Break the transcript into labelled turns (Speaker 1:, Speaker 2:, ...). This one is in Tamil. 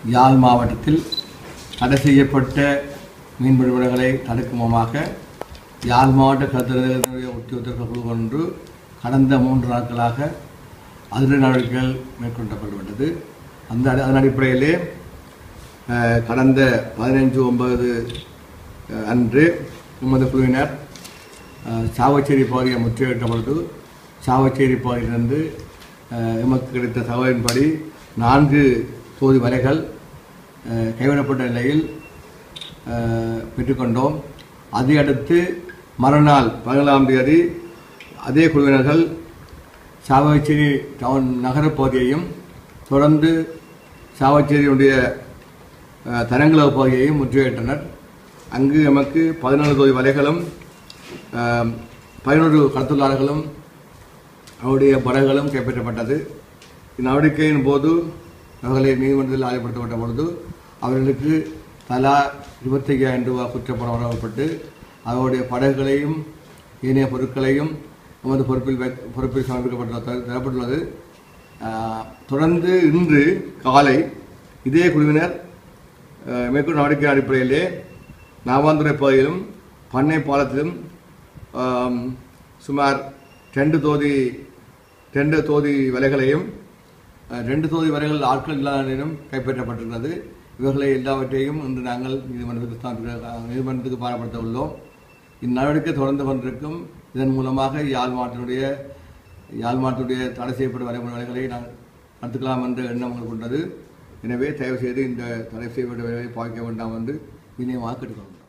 Speaker 1: யாழ் மாவட்டத்தில் தடை செய்யப்பட்ட மீன்பிடி வலைகளை தடுக்கும் விதமாக யாழ் மாவட்ட கடற்கரை உத்தியோகத்தர்கள் குழு ஒன்று கடந்த 3 நாட்களாக அதிரடி நடவடிக்கைகள் மேற்கொள்ளப்பட்டுள்ளது. அதன் அடிப்படையிலே கடந்த 15/9 அன்று எமது குழுவினர் சாவச்சேரி பகுதியை முற்றுகையிட்ட பொழுது சாவச்சேரி பகுதியிலிருந்து எமக்கு கிடைத்த தகவலின்படி 4 தோதி வலைகள் கைவிடப்பட்ட நிலையில் பெற்றுக்கொண்டோம். அதையடுத்து மறுநாள் 17ஆம் தேதி அதே குழுவினர்கள் சாவச்சேரி டவுன் நகர பகுதியையும் தொடர்ந்து சாவச்சேரியுடைய தரங்குளவு பகுதியையும் முற்றுகையிட்டனர். அங்கு எமக்கு 17 தோதி வலைகளும் 11 கடத்தொழிலாளர்களும் அவருடைய படகுகளும் கைப்பற்றப்பட்டது. இந்நடவடிக்கையின் போது அவர்களை நீதிமன்றத்தில் ஆஜர்படுத்தப்பட்ட பொழுது அவர்களுக்கு தலா 25,000 ரூபாய் குற்றப்பணம் வழங்கப்பட்டு அவருடைய படகுகளையும் ஏனைய பொருட்களையும் நமது பொறுப்பில் தரப்பட்டுள்ளது. தொடர்ந்து இன்று காலை இதே குழுவினர் மேற்கொண்ட நடவடிக்கை அடிப்படையிலே நாவாந்துறை பகுதியிலும் பண்ணை பாலத்திலும் சுமார் 2 தோதி வலைகளையும் 2 தோதி வலைகள் ஆட்கள் இல்லாதவரையும் கைப்பற்றப்பட்டுள்ளது. இவர்களை எல்லாவற்றையும் இன்று நாங்கள் நீதிமன்றத்துக்கு பாரப்படுத்த உள்ளோம். இந்நடவடிக்கை தொடர்ந்து கொண்டிருக்கும். இதன் மூலமாக யாழ் மாவட்டத்துடைய தடை செய்யப்பட்ட வலைகளை நாங்கள் நடத்துக்கலாம் என்ற எண்ணம் கொண்டது. எனவே தயவு செய்து இந்த தடை செய்யப்பட்ட வலைகளை பாய்க்க வேண்டாம் என்று வினயமாக கேட்டுக்கொள்கிறோம்.